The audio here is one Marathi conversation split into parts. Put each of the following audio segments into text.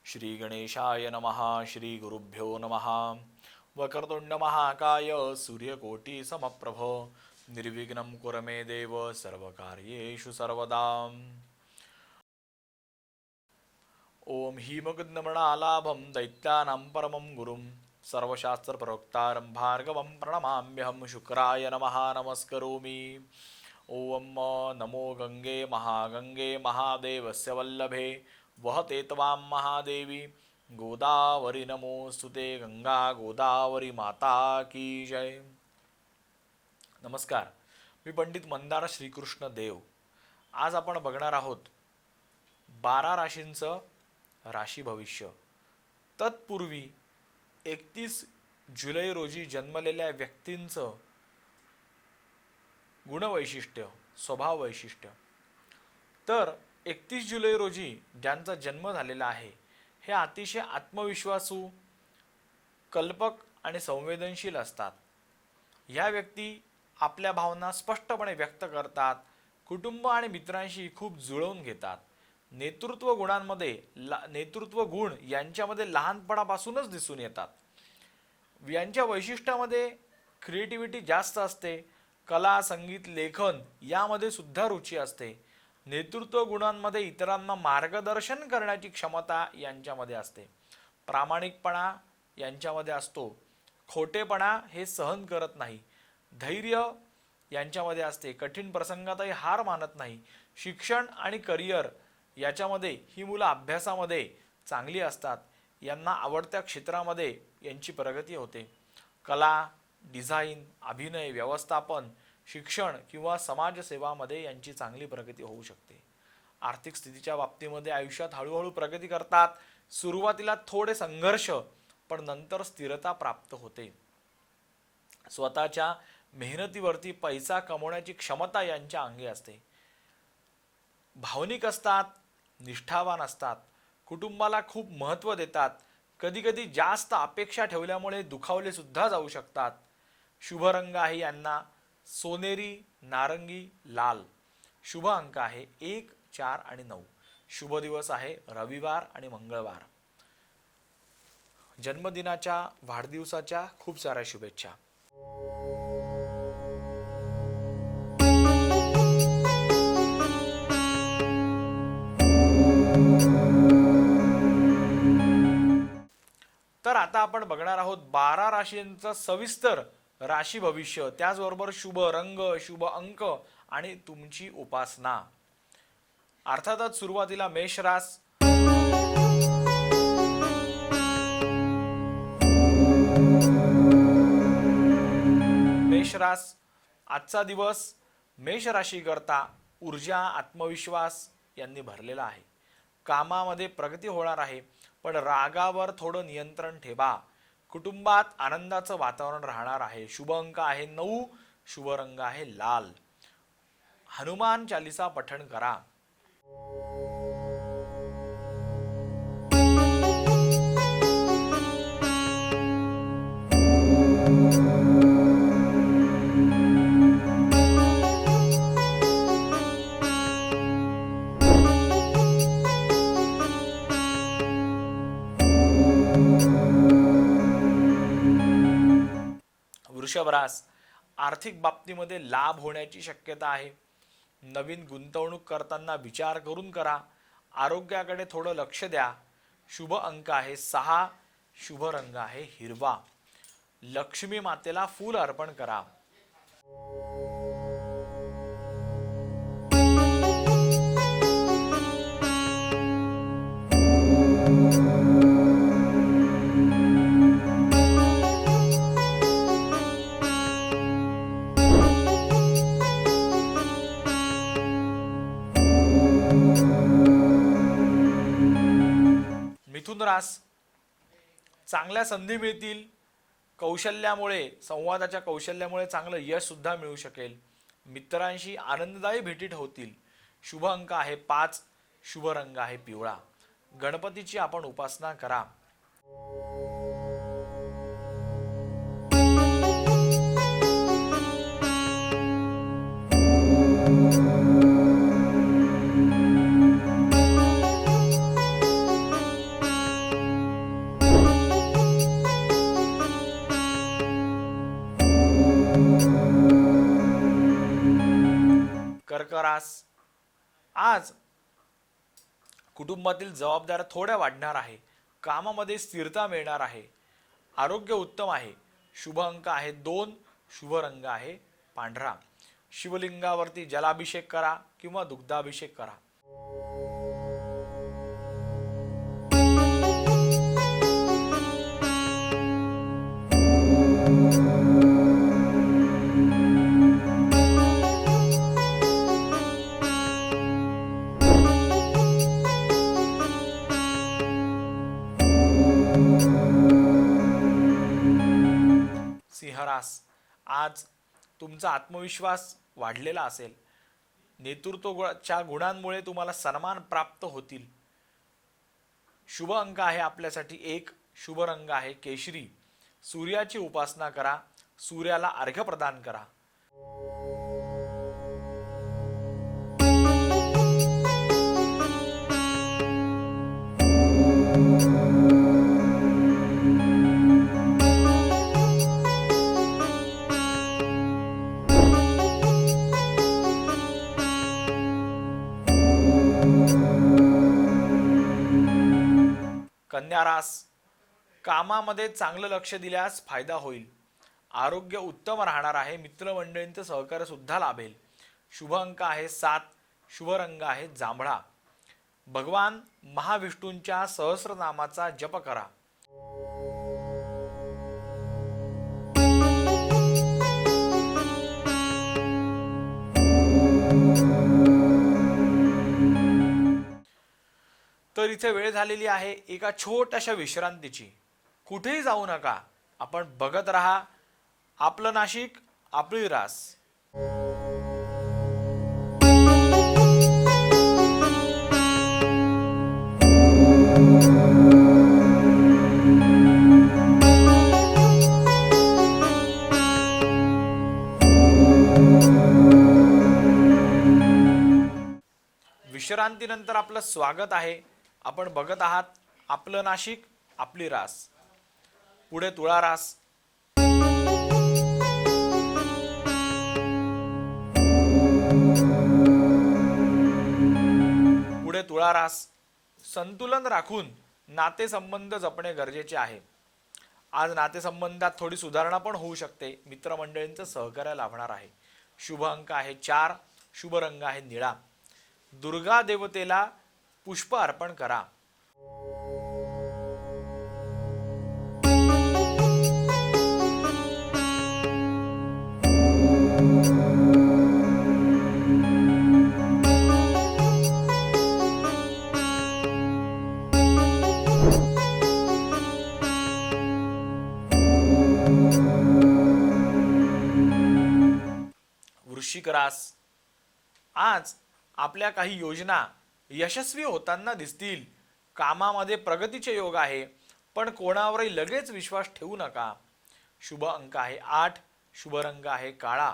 श्री गणेशाय नमः. श्री गुरुभ्यो नमः. वक्रतुंड महाकाय सूर्यकोटि समप्रभ निर्विघ्नं कुरु मे देव सर्वकार्येषु सर्वदा. ओम हीमगुद्नमृणालाभं दैत्यानां परमं गुरुं सर्वशास्त्रप्रोक्तारं भार्गवं प्रणमाम्यहं. शुक्राय नमः नमस्करोमि. ओम नमो गंगे महागंगे महादेवस्य वल्लभे वहते त्वां महादेवी गोदावरी नमोस्तुते. गंगा गोदावरी माता की जय. नमस्कार, मी पंडित मंदार श्रीकृष्ण देव. आज आपण बघणार आहोत 12 राशींचं राशी भविष्य. तत्पूर्वी 31 जुलै रोजी जन्मलेल्या व्यक्तींचं गुणवैशिष्ट्य, स्वभाव वैशिष्ट्य. तर 31 जुलै रोजी ज्यांचा जन्म झालेला आहे हे अतिशय आत्मविश्वासू, कल्पक आणि संवेदनशील असतात. ह्या व्यक्ती आपल्या भावना स्पष्टपणे व्यक्त करतात, कुटुंब आणि मित्रांशी खूप जुळवून घेतात. नेतृत्व गुण यांच्यामध्ये लहानपणापासूनच दिसून येतात. यांच्या वैशिष्ट्यामध्ये क्रिएटिव्हिटी जास्त असते. कला, संगीत, लेखन यामध्ये सुद्धा रुची असते. नेतृत्व गुणांमध्ये इतरांना मार्गदर्शन करण्याची क्षमता यांच्यामध्ये असते. प्रामाणिकपणा यांच्यामध्ये असतो. खोटेपणा हे सहन करत नाही. धैर्य यांच्यामध्ये असते. कठीण प्रसंगातही हार मानत नाही. शिक्षण आणि करिअर याच्यामध्ये ही मुलं अभ्यासामध्ये चांगली असतात. यांना आवडत्या क्षेत्रामध्ये यांची प्रगती होते. कला, डिझाईन, अभिनय, व्यवस्थापन, शिक्षण किंवा समाजसेवामध्ये यांची चांगली प्रगती होऊ शकते. आर्थिक स्थितीच्या बाबतीमध्ये आयुष्यात हळूहळू प्रगती करतात. सुरुवातीला थोडे संघर्ष पण नंतर स्थिरता प्राप्त होते. स्वतःच्या मेहनतीवरती पैसा कमवण्याची क्षमता यांच्या अंगी असते. भावनिक असतात, निष्ठावान असतात, कुटुंबाला खूप महत्त्व देतात. कधीकधी जास्त अपेक्षा ठेवल्यामुळे दुखावले सुद्धा जाऊ शकतात. शुभ रंग आहे यांना सोनेरी, नारंगी, लाल. शुभ अंक आहे 1, 4 आणि 9. शुभ दिवस आहे रविवार आणि मंगळवार. जन्मदिनाच्या, वाढदिवसाच्या खूप साऱ्या शुभेच्छा. तर आता आपण बघणार आहोत 12 राशींचं सविस्तर राशी भविष्य, त्याचबरोबर शुभ रंग, शुभ अंक आणि तुमची उपासना. अर्थातच सुरुवातीला मेष रास. मेष रास आजचा दिवस मेष राशी करता ऊर्जा, आत्मविश्वास यांनी भरलेला आहे. कामामध्ये प्रगती होणार आहे, पण रागावर थोडं नियंत्रण ठेवा. कुटुंबात आनंदाचं वातावरण राहणार आहे. शुभ अंक आहे 9. शुभ रंग आहे लाल. हनुमान चालीसा पठण करा. वृषभ रास आर्थिक बाबतीमध्ये लाभ होण्याची शक्यता आहे. नवीन गुंतवणूक करताना विचार करून करा. आरोग्याकडे थोडं लक्ष द्या. शुभ अंक आहे 6. शुभ रंग आहे हिरवा. लक्ष्मी मातेला फूल अर्पण करा. मिथुन रास चांगल्या संधी मिळतील. कौशल्यामुळे, संवादाच्या कौशल्यामुळे चांगलं यश सुद्धा मिळू शकेल. मित्रांशी आनंददायी भेटी होतील. शुभ अंक आहे 5. शुभ रंग आहे पिवळा. गणपतीची आपण उपासना करा. रास, आज कुटुंबातील जबाबदाऱ्या थोड्या वाढणार आहे. कामामध्ये स्थिरता मिळणार आहे. आरोग्य उत्तम आहे. शुभ अंक आहे 2, शुभ रंग आहे पांढरा. शिवलिंगावरती जलाभिषेक करा किंवा दुग्धाभिषेक करा. सिंहरास, आज तुमचा आत्मविश्वास वाढलेला असेल. नेतृत्वाच्या गुणांमुळे तुम्हाला सन्मान प्राप्त होतील. शुभ अंक आहे आपल्यासाठी 1, शुभ रंग आहे केशरी. सूर्याची उपासना करा. सूर्याला अर्घ्य प्रदान करा. कन्या रास, कामामध्ये चांगलं लक्ष दिल्यास फायदा होईल. आरोग्य उत्तम राहणार आहे. मित्रमंडळींचं सहकार्य सुद्धा लाभेल. शुभ अंक आहे 7, शुभ रंग आहे जांभळा. भगवान महाविष्णूंच्या सहस्रनामाचा जप करा. तर इथे वेळ झालेली आहे एका छोट्याशा विश्रांतीची. कुठेही जाऊ नका. आपण बघत राहा आपलं नाशिक, आपली रास. विश्रांतीनंतर आपलं स्वागत आहे. आपण बघत आहात आपलं नाशिक, आपली रास. पुढे तुळा रास. पुढे तुळा रास. संतुलन राखून नातेसंबंध जपणे गरजेचे आहे. आज नातेसंबंधात थोडी सुधारणा पण होऊ शकते. मित्रमंडळींचं सहकार्य लाभणार आहे. शुभ अंक आहे 4, शुभ रंग आहे निळा. दुर्गा देवतेला पुष्प अर्पण करा. वृश्चिक रास, आज आपल्या काही योजना यशस्वी होताना दिसतील. कामामध्ये प्रगतीचे योग आहे, पण कोणावरही लगेच विश्वास ठेवू नका. शुभ अंक आहे 8, शुभ रंग आहे काळा.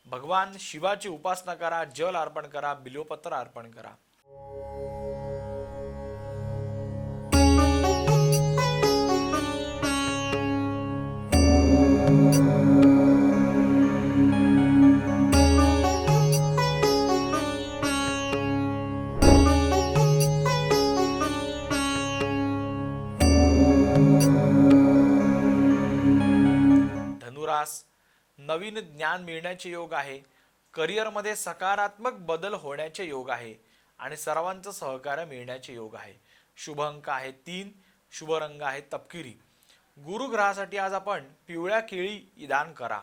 भगवान शिवाची उपासना करा. जल अर्पण करा. बिल्वपत्र अर्पण करा. नवीन ज्ञान मिळण्याचे योग आहे. करिअरमध्ये सकारात्मक बदल होण्याचे योग आहे आणि सर्वांचं सहकार्य मिळण्याचे योग आहे. शुभ अंक आहे 3, शुभ रंग आहे तपकिरी. गुरुग्रहासाठी आज आपण पिवळ्या केळी दान करा.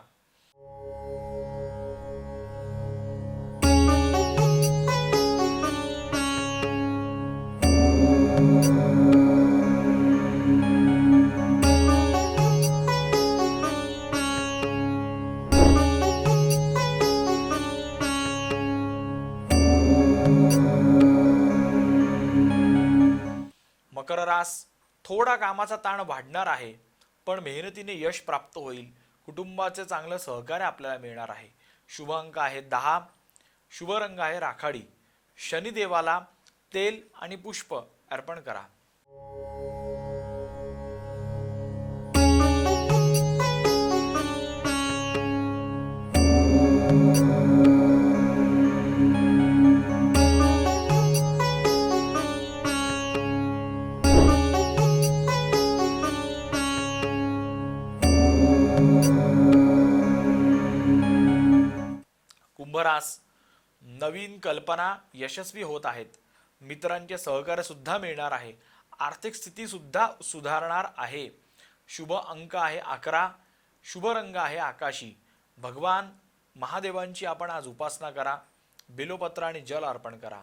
मकर रास, थोडा कामाचा ताण वाढणार आहे, पण मेहनतीने यश प्राप्त होईल. कुटुंबाचे चांगलं सहकार्य आपल्याला मिळणार आहे. शुभ अंक आहे 10, शुभ रंग आहे राखाडी. शनिदेवाला तेल आणि पुष्प अर्पण करा. नवीन कल्पना यशस्वी होत आहेत. मित्रांचे सहकार्य सुद्धा मिळणार आहे. आर्थिक स्थिती सुद्धा सुधारणार आहे. शुभ अंक आहे 11. शुभ रंग आहे आकाशी. भगवान महादेवांची आपण आज उपासना करा. बिलोपत्र आणि जल अर्पण करा.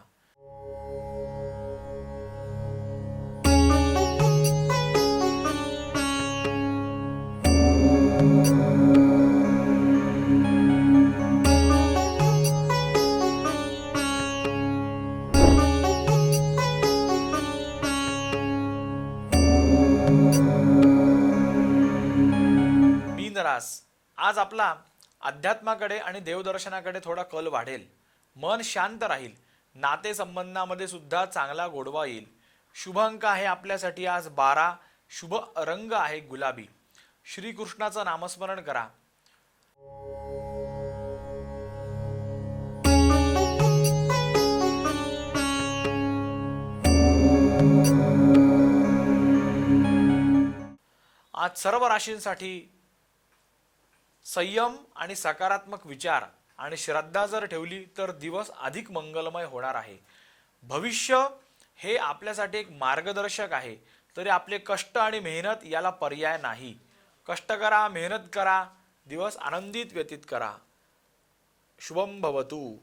मीन रास, आज आपला अध्यात्माकडे आणि देवदर्शनाकडे थोडा कल वाढेल. मन शांत राहील. नातेसंबंधामध्ये सुद्धा चांगला गोडवा येईल. शुभ अंक आहे आपल्यासाठी आज 12. शुभ रंग आहे गुलाबी. श्रीकृष्णाचं नामस्मरण करा. आज सर्व राशींसाठी संयम आणि सकारात्मक विचार आणि श्रद्धा जर ठेवली तर दिवस अधिक मंगलमय होणार आहे. भविष्य हे आपल्यासाठी एक मार्गदर्शक आहे. तरी आपले कष्ट आणि मेहनत याला पर्याय नाही. कष्ट करा, मेहनत करा, दिवस आनंदित व्यतीत करा. शुभम भवतु.